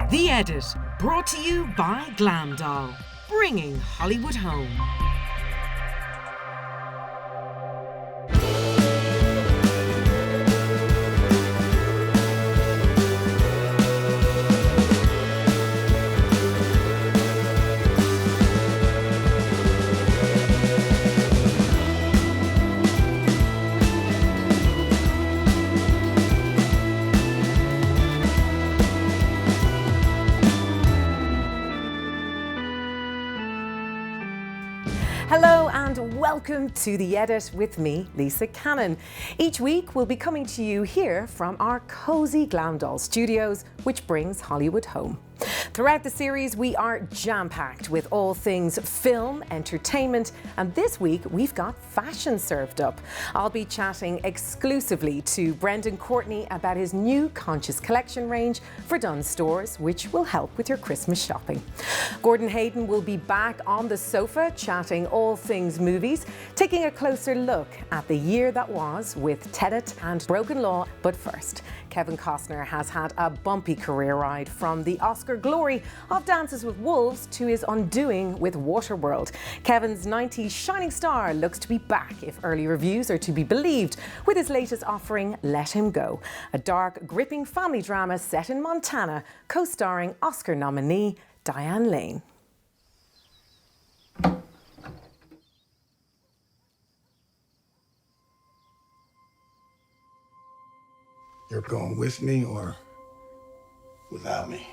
The Edit, brought to you by Glam Doll, bringing Hollywood home. Hello and welcome to The Edit with me, Lisa Cannon. Each week we'll be coming to you here from our cosy Glam Doll studios, which brings Hollywood home. Throughout the series, we are jam-packed with all things film, entertainment, and this week we've got fashion served up. I'll be chatting exclusively to Brendan Courtney about his new Conscious Collection range for Dunne stores, which will help with your Christmas shopping. Gordon Hayden will be back on the sofa chatting all things movies, taking a closer look at the year that was with Tenet and Broken Law. But first, Kevin Costner has had a bumpy career ride from the Oscar glory of Dances with Wolves to his undoing with Waterworld. Kevin's 90s shining star looks to be back, if early reviews are to be believed, with his latest offering, Let Him Go, a dark, gripping family drama set in Montana, co-starring Oscar nominee Diane Lane. You're going with me or without me?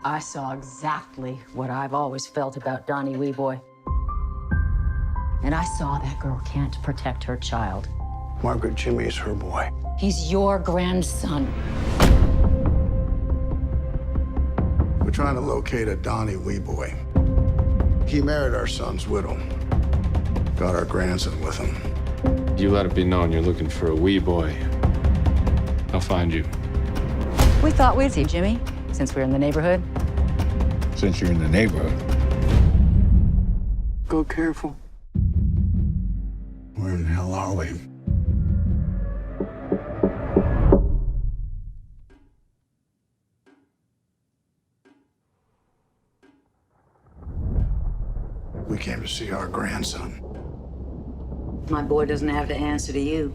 I saw exactly what I've always felt about Donnie Weeboy. And I saw that girl can't protect her child. Margaret, Jimmy is her boy. He's your grandson. We're trying to locate a Donnie Weeboy. He married our son's widow. Got our grandson with him. You let it be known you're looking for a wee boy. I'll find you. We thought we'd see Jimmy, since we're in the neighborhood. Since you're in the neighborhood. Go careful. Where in the hell are we? We came to see our grandson. My boy doesn't have to answer to you.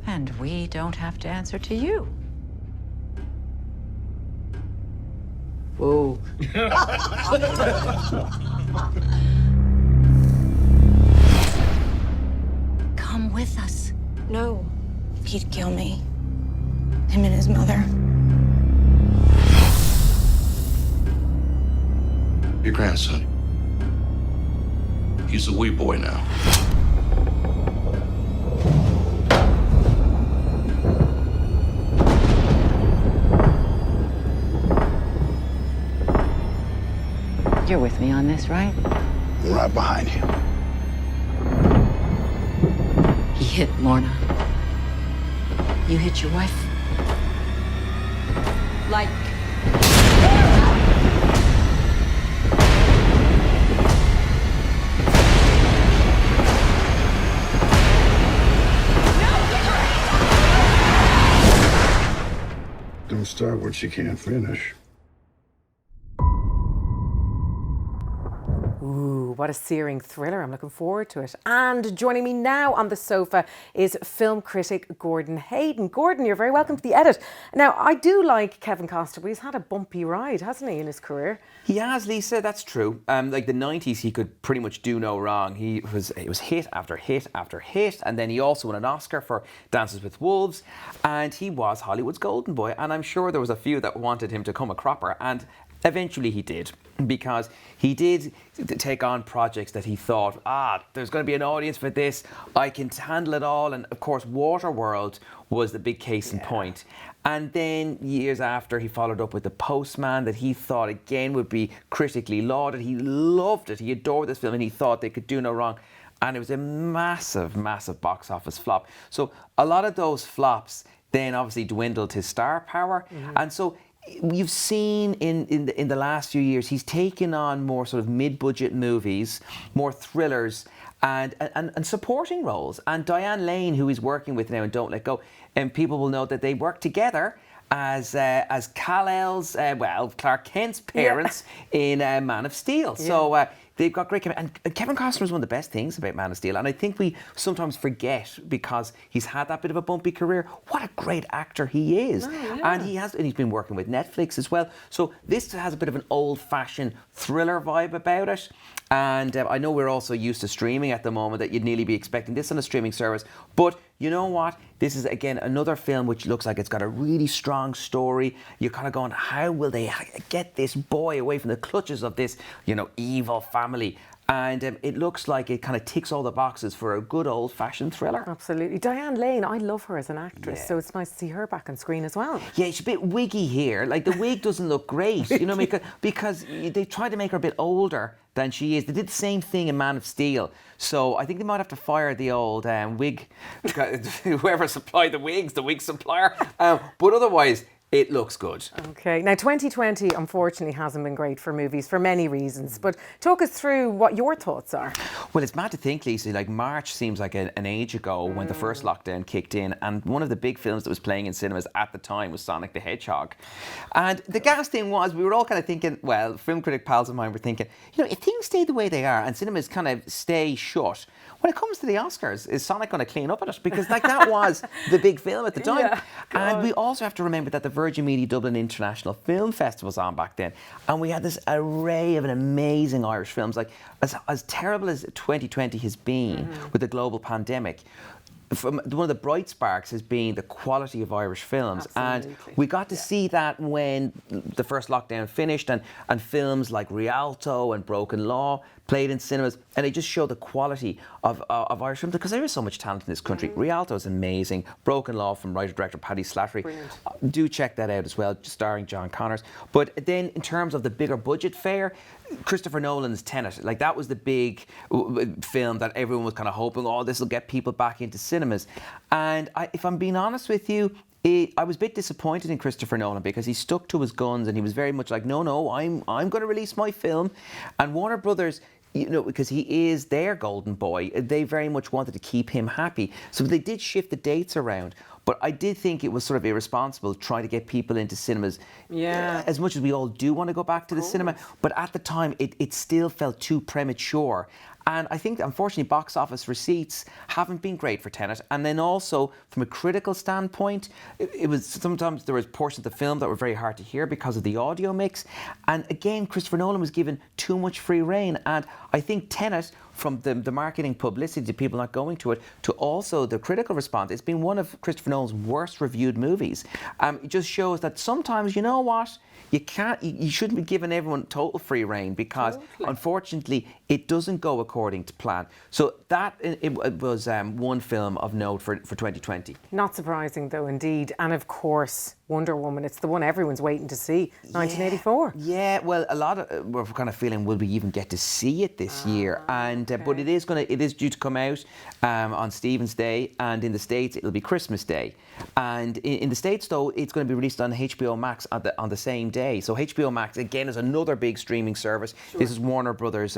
And we don't have to answer to you. Whoa. Come with us. No, he'd kill me. Him and his mother. Your grandson. He's a wee boy now. You're with me on this, right? I'm right behind you. He hit Lorna. You hit your wife. Like... Don't start what you can't finish. Ooh, what a searing thriller. I'm looking forward to it. And joining me now on the sofa is film critic Gordon Hayden. Gordon, you're very welcome to The Edit. Now, I do like Kevin Costner, but he's had a bumpy ride, hasn't he, in his career? He has, Lisa, that's true. Like the 90s, he could pretty much do no wrong. It was hit after hit after hit, and then he also won an Oscar for Dances with Wolves, and he was Hollywood's golden boy, and I'm sure there was a few that wanted him to come a cropper, and eventually he did, because he did take on projects that he thought, there's going to be an audience for this, I can handle it all. And of course, Waterworld was the big case in point. And then years after, he followed up with The Postman, that he thought again would be critically lauded. He loved it, he adored this film, and he thought they could do no wrong. And it was a massive, massive box office flop. So a lot of those flops then obviously dwindled his star power. And so you've seen in the last few years, he's taken on more sort of mid-budget movies, more thrillers, and supporting roles. And Diane Lane, who he's working with now in Don't Let Go, and people will know that they work together as Kal-El's, Clark Kent's parents in Man of Steel. Yeah. So they've got great chemistry. And Kevin Costner is one of the best things about Man of Steel. And I think we sometimes forget, because he's had that bit of a bumpy career, what a great actor he is. Oh, yeah. And he's been working with Netflix as well. So this has a bit of an old-fashioned thriller vibe about it. And I know we're also used to streaming at the moment, that you'd nearly be expecting this on a streaming service. But you know what? This is, again, another film which looks like it's got a really strong story. You're kind of going, how will they get this boy away from the clutches of this, evil family? And it looks like it kind of ticks all the boxes for a good old-fashioned thriller. Absolutely. Diane Lane, I love her as an actress, so it's nice to see her back on screen as well. Yeah, she's a bit wiggy here. Like, the wig doesn't look great, because they tried to make her a bit older than she is. They did the same thing in Man of Steel. So I think they might have to fire the old wig, whoever supplied the wigs, the wig supplier. But otherwise, it looks good. Okay. Now, 2020, unfortunately, hasn't been great for movies for many reasons. But talk us through what your thoughts are. Well, it's mad to think, Lisa, like March seems like an age ago when the first lockdown kicked in. And one of the big films that was playing in cinemas at the time was Sonic the Hedgehog. And the gas thing was, we were all kind of thinking, well, film critic pals of mine were thinking, if things stay the way they are and cinemas kind of stay shut, when it comes to the Oscars, is Sonic going to clean up at it? Because that was the big film at the time. Yeah, and we also have to remember that the Virgin Media Dublin International Film Festival was on back then. And we had this array of amazing Irish films. Like, as terrible as 2020 has been with the global pandemic, one of the bright sparks has been the quality of Irish films. Absolutely. And we got to see that when the first lockdown finished, and films like Rialto and Broken Law played in cinemas, and they just show the quality of Irish films, because there is so much talent in this country. Rialto is amazing. Broken Law from writer-director Paddy Slattery. Do check that out as well, starring John Connors. But then in terms of the bigger budget fare, Christopher Nolan's Tenet, like that was the big film that everyone was kind of hoping, this will get people back into cinemas. And if I'm being honest with you, I was a bit disappointed in Christopher Nolan, because he stuck to his guns and he was very much like, no, I'm going to release my film. And Warner Brothers, because he is their golden boy, they very much wanted to keep him happy. So they did shift the dates around. But I did think it was sort of irresponsible trying to get people into cinemas. Yeah. As much as we all do want to go back to the cinema. But at the time, it still felt too premature. And I think, unfortunately, box office receipts haven't been great for Tenet. And then also, from a critical standpoint, it was sometimes there was portions of the film that were very hard to hear because of the audio mix. And again, Christopher Nolan was given too much free rein. And I think Tenet, from the marketing publicity to people not going to it, to also the critical response, it's been one of Christopher Nolan's worst reviewed movies. It just shows that sometimes, you know what? You shouldn't be giving everyone total free rein, because unfortunately it doesn't go according to plan. So that it was one film of note for 2020. Not surprising though, indeed. And of course, Wonder Woman, it's the one everyone's waiting to see, 1984. Yeah, well, a lot of we're kind of feeling, will we even get to see it this year? And but it is due to come out on Stephen's Day, and in the States it'll be Christmas Day. And in the States though, it's going to be released on HBO Max on the same day. So HBO Max again is another big streaming service. Sure. This is Warner Brothers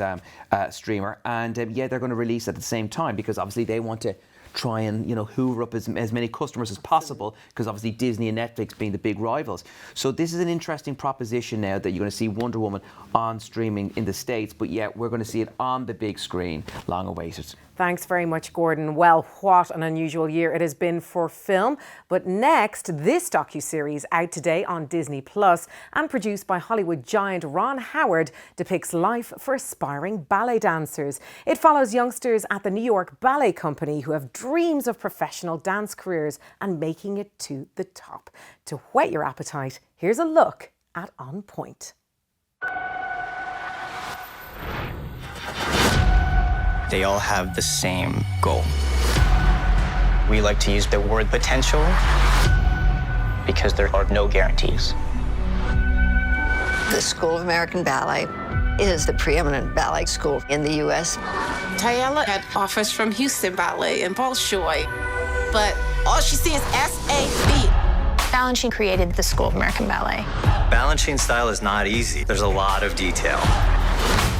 streamer, and they're going to release at the same time, because obviously they want to try and hoover up as many customers as possible, because obviously Disney and Netflix being the big rivals. So this is an interesting proposition now, that you're going to see Wonder Woman on streaming in the States, but yet we're going to see it on the big screen, long awaited. Thanks very much, Gordon. Well, what an unusual year it has been for film. But next, this docuseries, out today on Disney Plus and produced by Hollywood giant Ron Howard, depicts life for aspiring ballet dancers. It follows youngsters at the New York Ballet Company who have dreams of professional dance careers and making it to the top. To whet your appetite, here's a look at On Point. They all have the same goal. We like to use the word potential because there are no guarantees. The School of American Ballet is the preeminent ballet school in the U.S. Tayella had offers from Houston Ballet and Bolshoi, but all she sees is S-A-B. Balanchine created the School of American Ballet. Balanchine style is not easy. There's a lot of detail.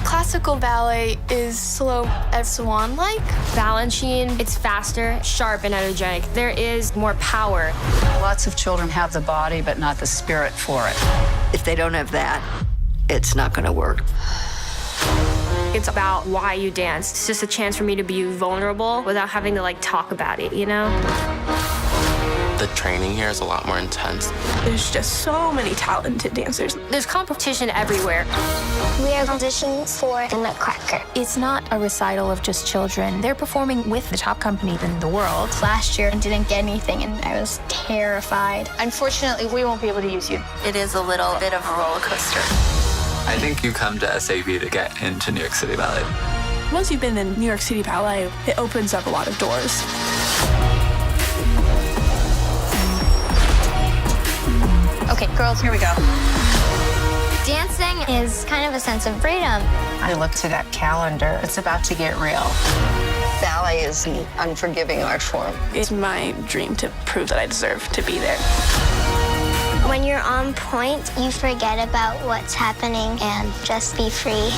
Classical ballet is slow and swan-like. Balanchine, it's faster, sharp, and energetic. There is more power. Lots of children have the body, but not the spirit for it. If they don't have that, it's not going to work. It's about why you dance. It's just a chance for me to be vulnerable without having to talk about it, you know? The training here is a lot more intense. There's just so many talented dancers. There's competition everywhere. We are auditioning for the Nutcracker. It's not a recital of just children. They're performing with the top company in the world. Last year, I didn't get anything, and I was terrified. Unfortunately, we won't be able to use you. It is a little bit of a roller coaster. I think you come to SAB to get into New York City Ballet. Once you've been in New York City Ballet, it opens up a lot of doors. Okay, girls, here we go. Dancing is kind of a sense of freedom. I looked at that calendar. It's about to get real. Ballet is an unforgiving art form. It's my dream to prove that I deserve to be there. When you're on point, you forget about what's happening and just be free.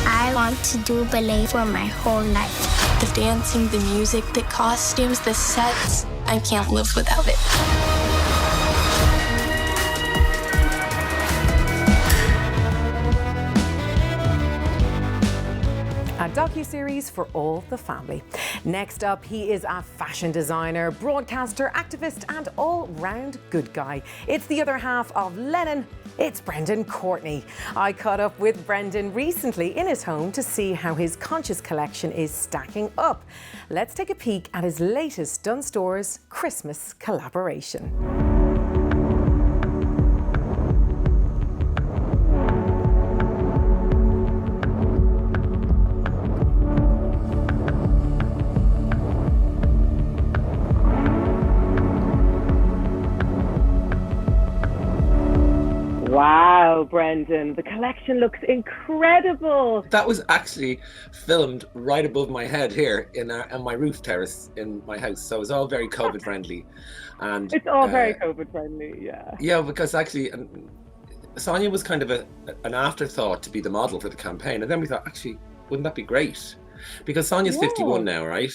I want to do ballet for my whole life. The dancing, the music, the costumes, the sets, I can't live without it. A docuseries for all the family. Next up, he is a fashion designer, broadcaster, activist, and all-round good guy. It's the other half of Lennon. It's Brendan Courtney. I caught up with Brendan recently in his home to see how his conscious collection is stacking up. Let's take a peek at his latest Dunne Stores Christmas collaboration. Wow, Brendan, the collection looks incredible. That was actually filmed right above my head here on my roof terrace in my house. So it's all very COVID friendly. And it's all very COVID friendly, yeah. Yeah, because actually Sonja was kind of an afterthought to be the model for the campaign. And then we thought, actually, wouldn't that be great? Because Sonja's 51 now, right?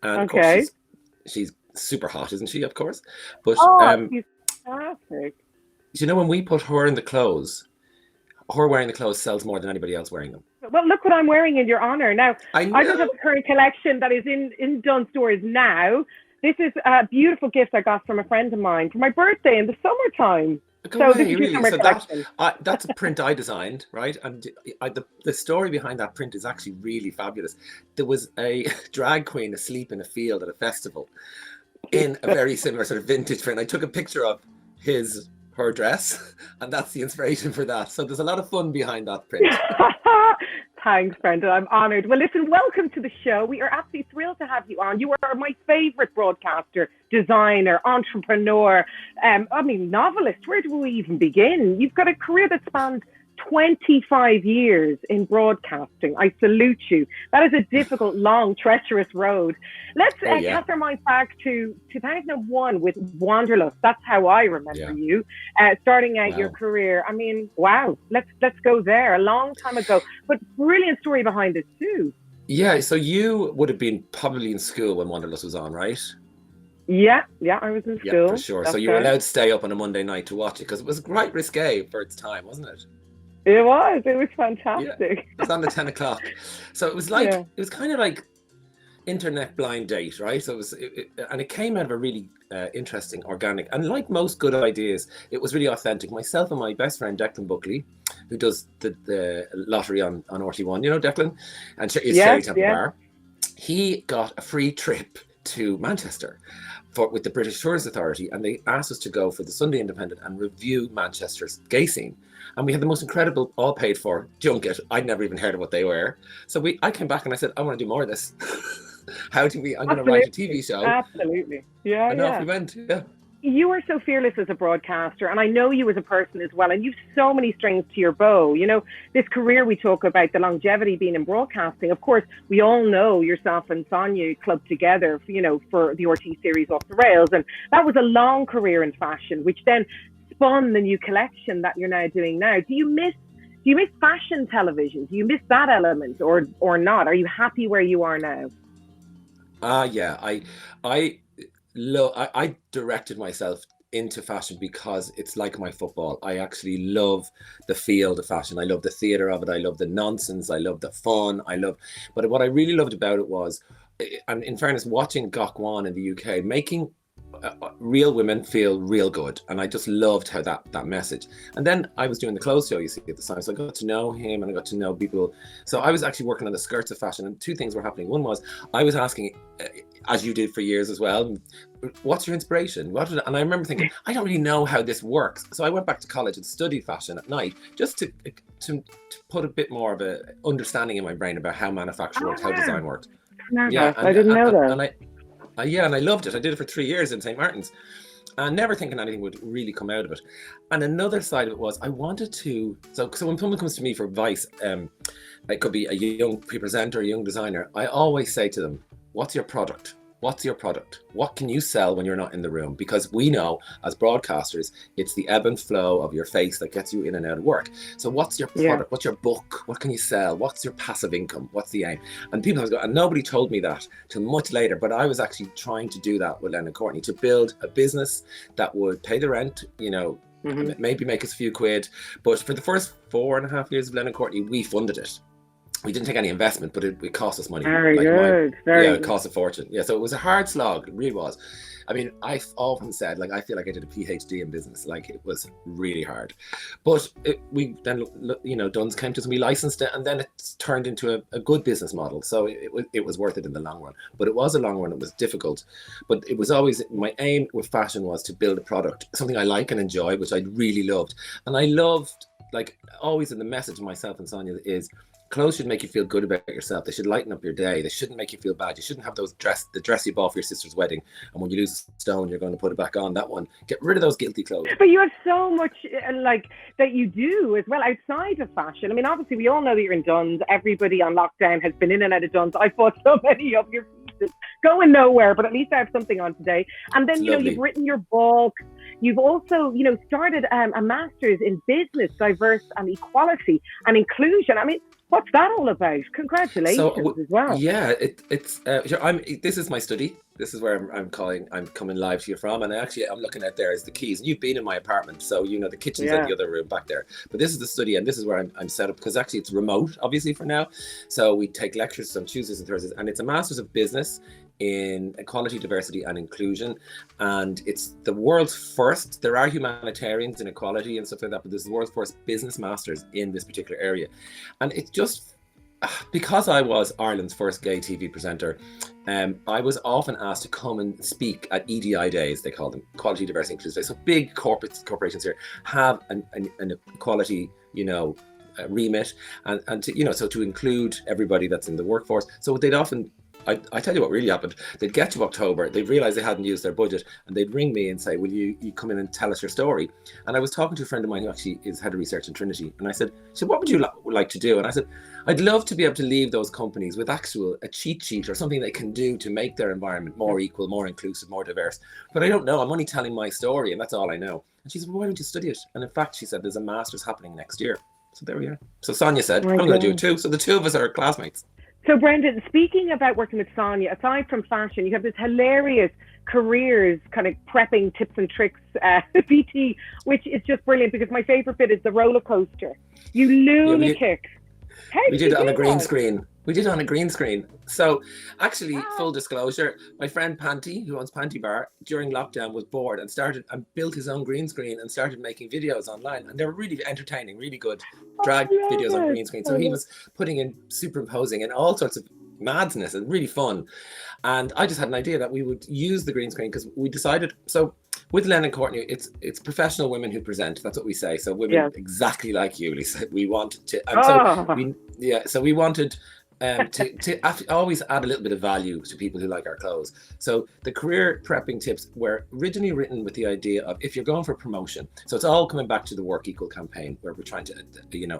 And of course she's super hot, isn't she, of course? But she's fantastic. You know, when we put her in the clothes, her wearing the clothes sells more than anybody else wearing them. Well, look what I'm wearing in your honor. Now, I don't have the current collection that is in Dunne Stores now. This is a beautiful gift I got from a friend of mine for my birthday in the summertime. That's a print I designed, right? And the story behind that print is actually really fabulous. There was a drag queen asleep in a field at a festival in a very similar sort of vintage print. I took a picture of her dress, and that's the inspiration for that. So there's a lot of fun behind that print. Thanks, Brendan. I'm honoured. Well, listen, welcome to the show. We are absolutely thrilled to have you on. You are my favourite broadcaster, designer, entrepreneur, novelist. Where do we even begin? You've got a career that spans 25 years in broadcasting. I salute you. That is a difficult, long, treacherous road. Let's cast our minds back to 2001 with Wanderlust. That's how I remember you starting out your career. I mean, wow. Let's go there. A long time ago, but brilliant story behind it too. Yeah. So you would have been probably in school when Wanderlust was on, right? Yeah, I was in school. Yeah, for sure. So you were allowed to stay up on a Monday night to watch it because it was quite risque for its time, wasn't it? It was fantastic. Yeah, it was on the 10 o'clock. So it was like, it was kind of like internet blind date, right? So it came out of a really interesting, organic, and like most good ideas, it was really authentic. Myself and my best friend, Declan Buckley, who does the lottery on RT1, you know, Declan? And he's Sherry Temple Bar. He got a free trip to Manchester with the British Tourist Authority, and they asked us to go for the Sunday Independent and review Manchester's gay scene. And we had the most incredible, all paid for junket. I'd never even heard of what they were. So I came back and I said, I want to do more of this. I'm going to write a TV show. Absolutely. Yeah. And off we went. Yeah. you are so fearless as a broadcaster, and I know you as a person as well, and you've so many strings to your bow. You know, this career we talk about, the longevity being in broadcasting. Of course, we all know yourself and Sonja clubbed together, you know, for the RT series Off the Rails, and that was a long career in fashion, which then spun the new collection that you're now doing now. Do you miss fashion television? Do you miss that element, or not? Are you happy where you are now? Yeah, I directed myself into fashion because it's like my football. I actually love the field of fashion. I love the theatre of it. I love the nonsense. I love the fun. But what I really loved about it was, and in fairness, watching Gok Wan in the UK, making real women feel real good, and I just loved how that message. And then I was doing the clothes show, you see, at the time, so I got to know him and I got to know people. So I was actually working on the skirts of fashion, and two things were happening. One was I was asking, as you did for years as well, what's your inspiration? And I remember thinking, I don't really know how this works. So I went back to college and studied fashion at night, just to put a bit more of a understanding in my brain about how manufacture worked, how design worked. Yeah, I didn't know that. And I loved it. I did it for 3 years in St. Martin's, and never thinking anything would really come out of it. And another side of it was I wanted to. So when someone comes to me for advice, it could be a young presenter, a young designer. I always say to them, "What's your product? What's your product? What can you sell when you're not in the room?" Because we know as broadcasters, it's the ebb and flow of your face that gets you in and out of work. So what's your product? Yeah. What's your book? What can you sell? What's your passive income? What's the aim? And people always go, and nobody told me that till much later, but I was actually trying to do that with Brendan Courtney, to build a business that would pay the rent, you know, maybe make us a few quid. But for the first 4.5 years of Brendan Courtney, we funded it. We didn't take any investment, but it cost us money. Very good. It cost a fortune. Yeah, so it was a hard slog. It really was. I mean, I've often said, like, I feel like I did a PhD in business. Like, it was really hard. But we then, you know, Dunne's came to us and we licensed it, and then it turned into a good business model. So it was worth it in the long run. But it was a long run. It was difficult. But it was always, my aim with fashion was to build a product, something I like and enjoy, which I really loved. And I loved, like, always in the message of myself and Sonja is, clothes should make you feel good about yourself. They should lighten up your day. They shouldn't make you feel bad. You shouldn't have the dress you bought for your sister's wedding, and when you lose a stone, you're going to put it back on. That one. Get rid of those guilty clothes. But you have so much like that you do as well outside of fashion. I mean, obviously, we all know that you're in Dunnes. Everybody on lockdown has been in and out of Dunnes. I bought so many of your pieces, going nowhere, but at least I have something on today. And then, you know, you've written your book. You've also, you know, started a master's in business, diverse and equality and inclusion. I mean, what's that all about? Congratulations as well. Yeah, it's. This is my study. This is where I'm coming live to you from, and I'm looking at there as the keys. And you've been in my apartment, so you know the kitchen's in the other room back there. But this is the study, and this is where I'm set up, because actually it's remote, obviously, for now. So we take lectures on Tuesdays and Thursdays, and it's a master's of business in equality, diversity and inclusion, and it's the world's first. There are humanitarians in equality and stuff like that, but this is the world's first business masters in this particular area. And it's just because I was Ireland's first gay TV presenter, I was often asked to come and speak at EDI days, they call them, Equality, Diversity, Inclusion Days. So big corporations here have an equality, you know, remit, and to, you know, so to include everybody that's in the workforce. So they'd often, I tell you what really happened. They'd get to October, they'd realize they hadn't used their budget, and they'd ring me and say, will you come in and tell us your story? And I was talking to a friend of mine who actually is head of research in Trinity, and I said, what would you like to do? And I said, I'd love to be able to leave those companies with a cheat sheet or something they can do to make their environment more equal, more inclusive, more diverse. But I don't know, I'm only telling my story, and that's all I know. And she said, well, why don't you study it? And in fact, she said, there's a master's happening next year. So there we are. So Sonja said, I'm going to do it too. So the two of us are classmates. So Brendan, speaking about working with Sonja, aside from fashion, you have this hilarious careers kind of prepping tips and tricks BT, which is just brilliant, because my favourite bit is the roller coaster. You lunatic. We did it on a green screen. We did it on a green screen. So actually, full disclosure, my friend Panty, who owns Panty Bar, during lockdown was bored and built his own green screen and started making videos online. And they were really entertaining, really good drag videos on green screen. So he was putting in, superimposing and all sorts of madness and really fun. And I just had an idea that we would use the green screen, because we decided, so with Brendan Courtney, it's professional women who present. That's what we say. So women exactly like you, Lisa. We wanted to, and so we wanted to always add a little bit of value to people who like our clothes. So the career prepping tips were originally written with the idea of if you're going for promotion. So it's all coming back to the Work Equal campaign where we're trying to,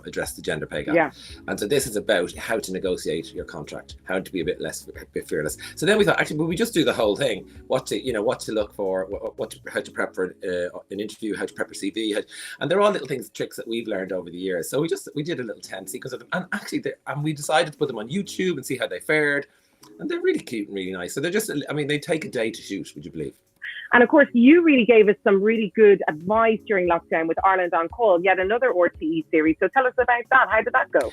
address the gender pay gap. Yeah. And so this is about how to negotiate your contract, how to be a bit fearless. So then we thought, actually, will we just do the whole thing? What to look for, how to prep for an interview, how to prep your CV, and they're all little things, tricks that we've learned over the years. So we did a little 10 sequence of them, and actually, we decided to put them on YouTube and see how they fared, and they're really cute and really nice. So they're just, they take a day to shoot, would you believe? And of course, you really gave us some really good advice during lockdown with Ireland on Call, yet another RTE series. So tell us about that. How did that go?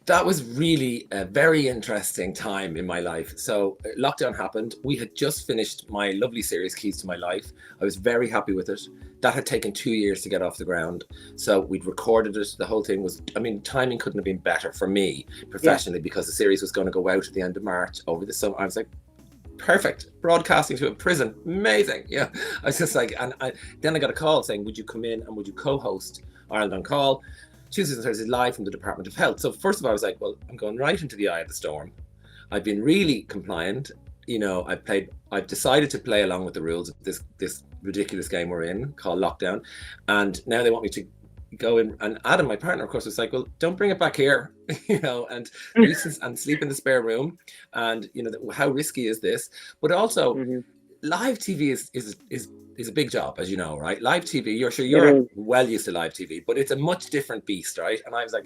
That was really a very interesting time in my life. So lockdown happened. We had just finished my lovely series, Keys to My Life. I was very happy with it. That had taken 2 years to get off the ground. So we'd recorded it. The whole thing was, timing couldn't have been better for me professionally, because the series was going to go out at the end of March over the summer. I was like, perfect. Broadcasting to a prison. Amazing. Yeah. I was just like, then I got a call saying, would you come in and would you co-host Ireland on Call Tuesdays and Thursdays live from the Department of Health? So first of all, I was like, well, I'm going right into the eye of the storm. I've been really compliant. I've decided to play along with the rules of this ridiculous game we're in called lockdown. And now they want me to go in, and Adam, my partner, of course, was like, well, don't bring it back here, and sleep in the spare room. And, how risky is this? But also live TV is a big job, as you know, right? Live TV, you're well used to live TV, but it's a much different beast, right? And I was like,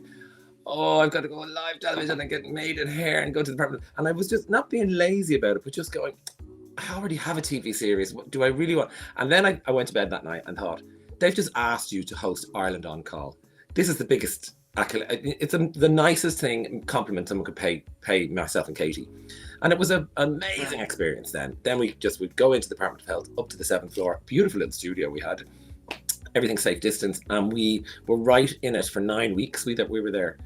oh, I've got to go on live television and get made in hair and go to the department. And I was just not being lazy about it, but just going, I already have a TV series. What do I really want? And then I went to bed that night and thought, they've just asked you to host Ireland on Call. This is the biggest accolade. It's the nicest thing, compliment someone could pay myself and Katie. And it was an amazing experience then. Then we'd go into the Department of Health, up to the 7th floor, beautiful little studio we had, everything safe distance, and we were right in it for 9 weeks. We were there.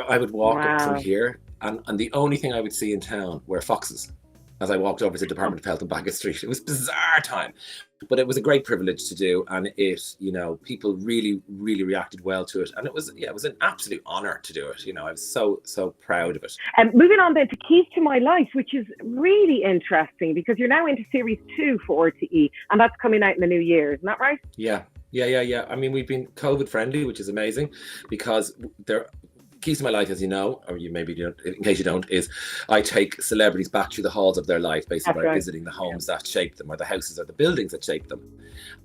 I would walk up through here, and the only thing I would see in town were foxes as I walked over to the Department of Health on Baggot Street. It was a bizarre time, but it was a great privilege to do, and people really, really reacted well to it, and it was an absolute honour to do it. I was so proud of it. And moving on then to Keys to My Life, which is really interesting because you're now into series 2 for RTE, and that's coming out in the new year, isn't that right? Yeah. We've been COVID friendly, which is amazing, because Keys to My Life, as you know, or you maybe don't, in case you don't, is I take celebrities back through the halls of their life, basically by visiting the homes that shaped them, or the houses or the buildings that shaped them.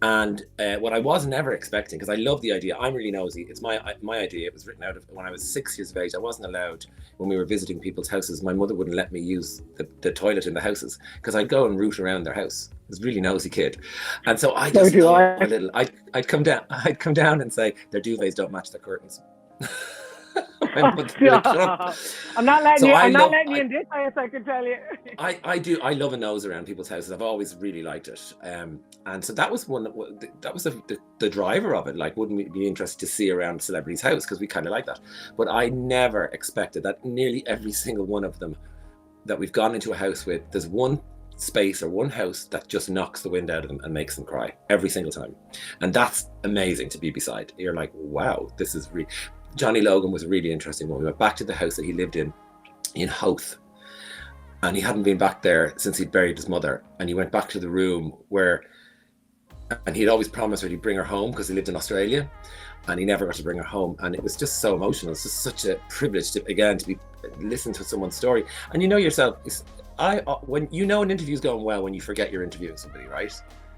And what I was never expecting, because I love the idea, I'm really nosy, it's my idea. It was written out of when I was 6 years of age. I wasn't allowed, when we were visiting people's houses, my mother wouldn't let me use the toilet in the houses, because I'd go and root around their house. I was a really nosy kid. And so I just I'd come down and say, their duvets don't match their curtains. I'm not letting you in this house, I can tell you. I love a nose around people's houses. I've always really liked it, and so that was the driver of it. Like, wouldn't we be interested to see around celebrities' house, because we kind of like that. But I never expected that nearly every single one of them that we've gone into a house with, there's one space or one house that just knocks the wind out of them and makes them cry every single time, and that's amazing to be beside. You're like, wow, this is really. Johnny Logan was a really interesting one. We went back to the house that he lived in Howth, and he hadn't been back there since he'd buried his mother. And he went back to the room and he'd always promised her he'd bring her home because he lived in Australia, and he never got to bring her home. And it was just so emotional. It's just such a privilege to listen to someone's story. And you know yourself, when you know an interview's going well when you forget you're interviewing somebody, right?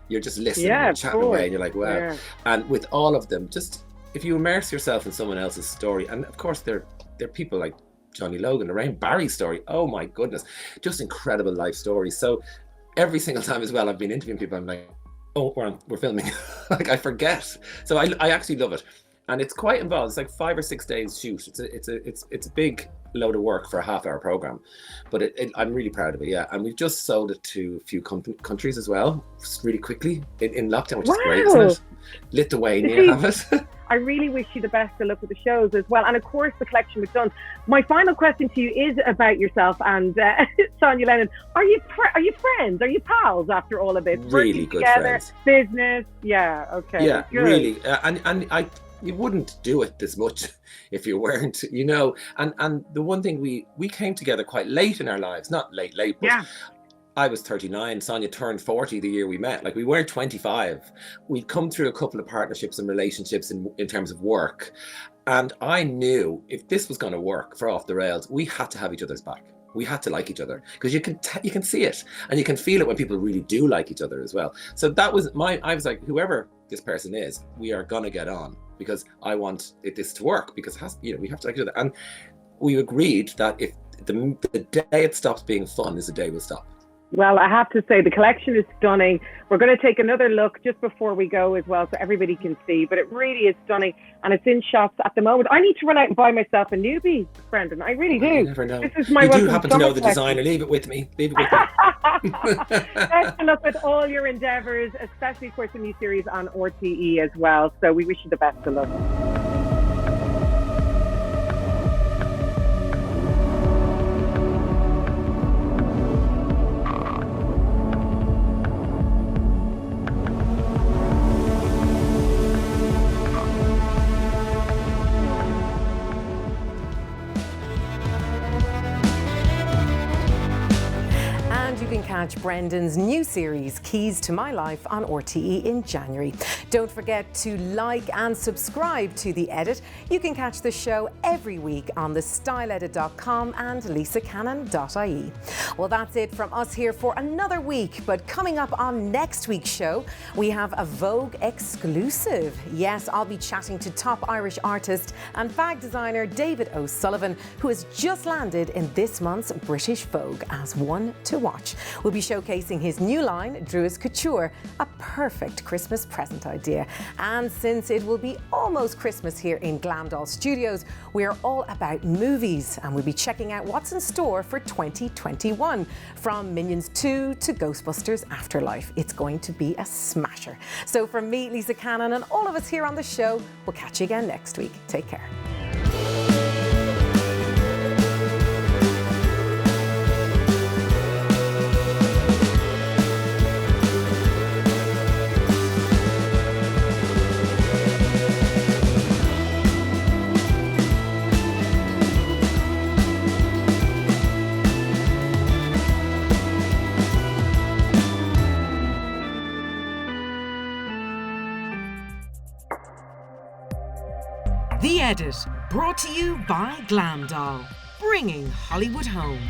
You're just listening and chatting away, and you're like, wow. Yeah. And with all of them, just if you immerse yourself in someone else's story, and of course they're people like Johnny Logan, Lorraine Barry's story, oh my goodness, just incredible life stories. So every single time as well I've been interviewing people, I'm like, oh, we're filming. Like, I forget. So I actually love it, and it's quite involved. It's like 5 or 6 days shoot. It's a big load of work for a half-hour program, but I'm really proud of it. Yeah, and we've just sold it to a few countries as well, just really quickly in lockdown, which is great, isn't it? Lithuania have it. I really wish you the best of luck with the shows as well, and of course the collection with Dunne. My final question to you is about yourself and Sonja Lennon. Are you friends? Are you pals after all of this? Really good together, friends. Business, yeah, okay. Yeah, good. Really, and you wouldn't do it this much if you weren't, you know. And the one thing, we came together quite late in our lives, not late, but yeah. I was 39, Sonja turned 40 the year we met. Like, we weren't 25. We'd come through a couple of partnerships and relationships in terms of work. And I knew if this was going to work for Off the Rails, we had to have each other's back. We had to like each other, because you can see it, and you can feel it when people really do like each other as well. So that was I was like, whoever this person is, we are going to get on, because I want this to work, because we have to like each other. And we agreed that if the day it stops being fun is the day we'll stop. Well, I have to say the collection is stunning. We're going to take another look just before we go as well, so everybody can see. But it really is stunning, and it's in shops at the moment. I need to run out and buy myself a newbie, Brendan. I really do. You never know. This is my you do happen to know the designer. Leave it with me. Leave it with me. Best of luck with all your endeavours, especially, of course, the new series on RTE as well. So we wish you the best of luck. Catch Brendan's new series, Keys to My Life, on RTE in January. Don't forget to like and subscribe to The Edit. You can catch the show every week on thestyleedit.com and lisacannon.ie. Well, that's it from us here for another week, but coming up on next week's show, we have a Vogue exclusive. Yes, I'll be chatting to top Irish artist and bag designer David O'Sullivan, who has just landed in this month's British Vogue as one to watch. We'll be showcasing his new line, Druid's Couture, a perfect Christmas present idea. And since it will be almost Christmas here in Glamdoll Studios, we're all about movies, and we'll be checking out what's in store for 2021. From Minions 2 to Ghostbusters Afterlife, it's going to be a smasher. So from me, Lisa Cannon, and all of us here on the show, we'll catch you again next week. Take care. The Edit, brought to you by Glamdoll, bringing Hollywood home.